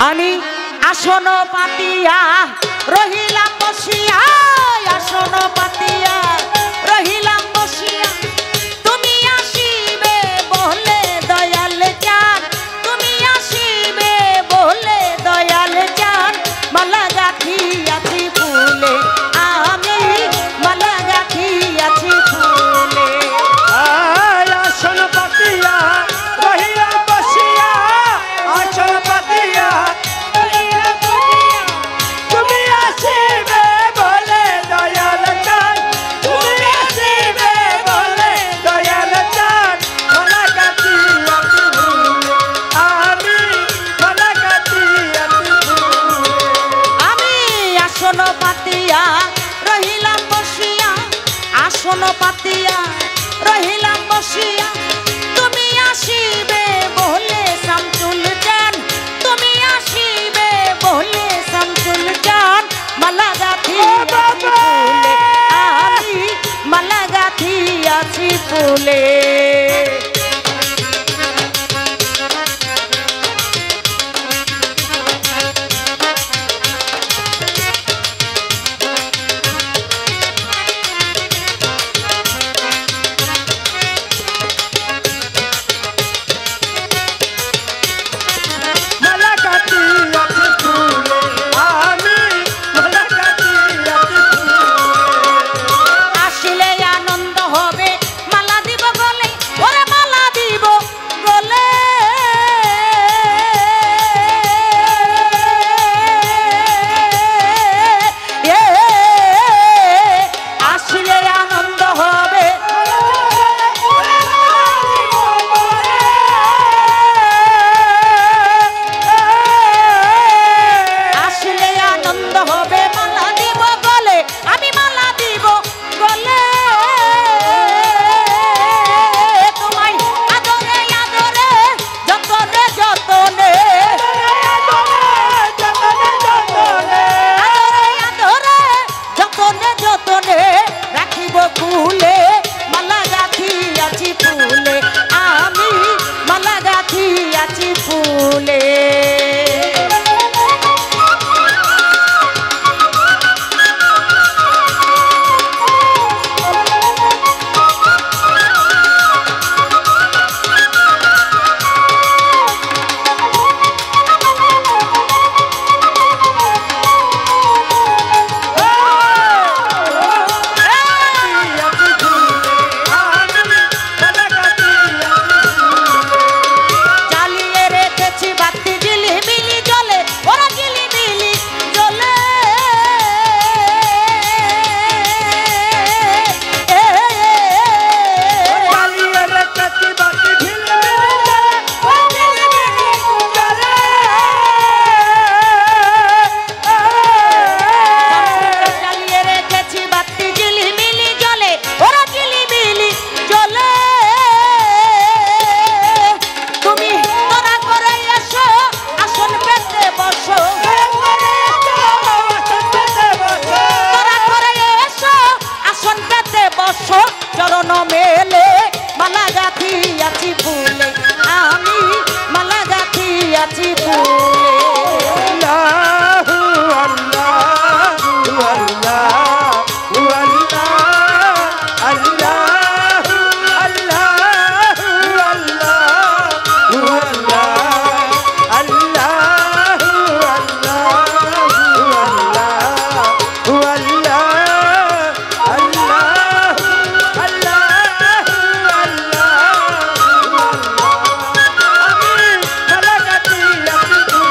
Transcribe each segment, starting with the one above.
আমি আসন পাতিয়া রহিলাম বসিয়া, আসন পাতিয়া রহিলাম বসিয়া, তুমি আসিবে বলে দয়াল চান, তুমি আসিবে বলে দয়াল চান, মালা গাঁথিয়াছি ফুলে, আমি মালা গাঁথিয়াছি ফুলে। আসন পাতিয়া রহিলাম বসিয়া, আসন পাতিয়া রহিলাম বসিয়া, তুমি আসিবে বলে দয়াল চান, তুমি আসিবে বলে দয়াল চান, মালা গাঁথিয়াছি ফুলে, আমি মালা গাঁথিয়াছি ফুলে। আমি আসন পাতিয়া রহিলাম বসিয়া, আসন পাতিয়া রহিলাম বসিয়া, তুমি আসিবে বলে শামসুল জান, তুমি আসিবে বলে শামসুল জান, মালা গাঁথিয়াছি ফুলে, আমি মালা গাঁথিয়াছি ফুলে। মালা গাঁথিয়াছি ফুলে, আমি মালা গাঁথিয়াছি ফুলে। আসিলে আনন্দ হবে, মালা দিব গলে, ওরে মালা দিব গলে, আসিলে আনন্দ হবে, আসলে আনন্দ হবে, মালা দিব গলে, আমি মালা দিব গলে, তোমায় আদরে আদরে যতনে যতনে, আদরে আদরে যতনে যতনে রাখিব ফুলে, মালা গাঁথিয়াছি ফুলে, আমি মালা গাঁথিয়াছি ফুলে। জ্বালিয়ে রেখেছি বাতি ঝিলিমিলি জ্বলে, ওরা ঝিলিমিলি জ্বলে, জ্বালিয়ে রেখেছি বাতি ঝিলমিলি জ্বলে, ও ঝিলমিলি জ্বলে। জ্বালিয়ে রেখেছি বাতি ঝিলিমিলি জ্বলে, ওরা ঝিলিমিলি জ্বলে, তুমি তোরা করে এসো আসন পেতে বসো, তোরা করে এসো আসন পেতে বসো, চরণ মেলে মালা গাঁথিয়াছি ফুলে, আমি মালা গাঁথিয়াছি ফুলে। আল্লাহু আল্লাহু আল্লাহু আল্লাহ, আল্লাহু আল্লাহু আল্লাহু আল্লাহ, আল্লাহু আল্লাহু আল্লাহু আল্লাহ, আল্লাহু আল্লাহু আল্লাহু আল্লাহ। আমি মালা গাঁথিয়াছি ফুলে,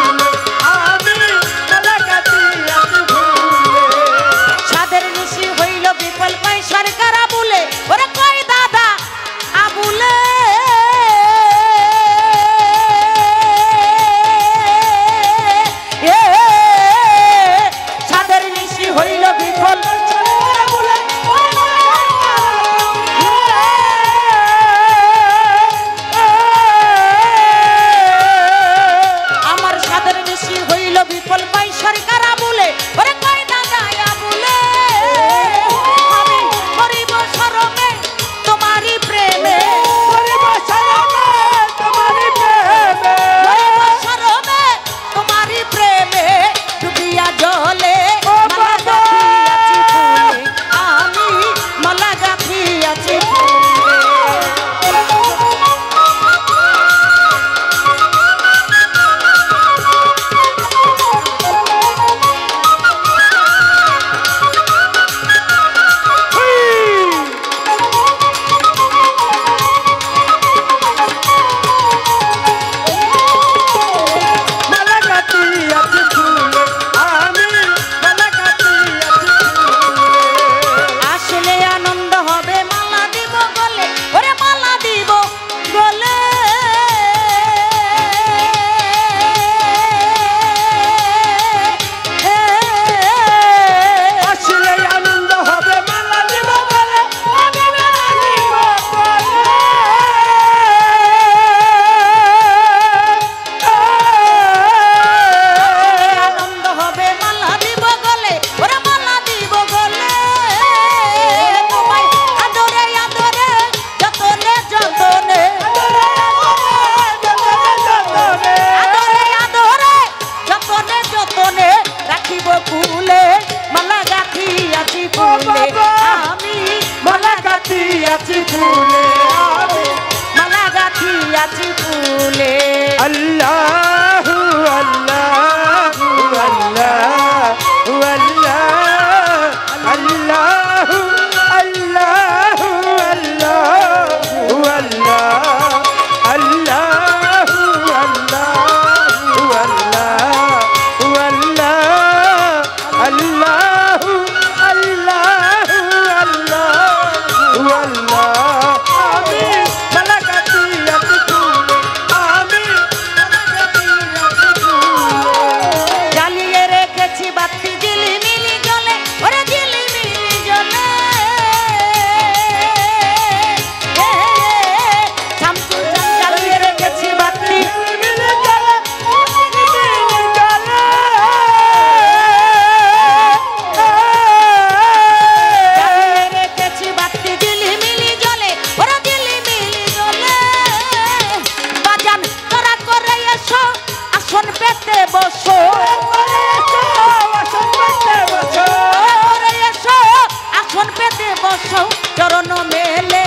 এসো আসন পেতে বসো এসো আসন পেতে বসো চরণ মেলে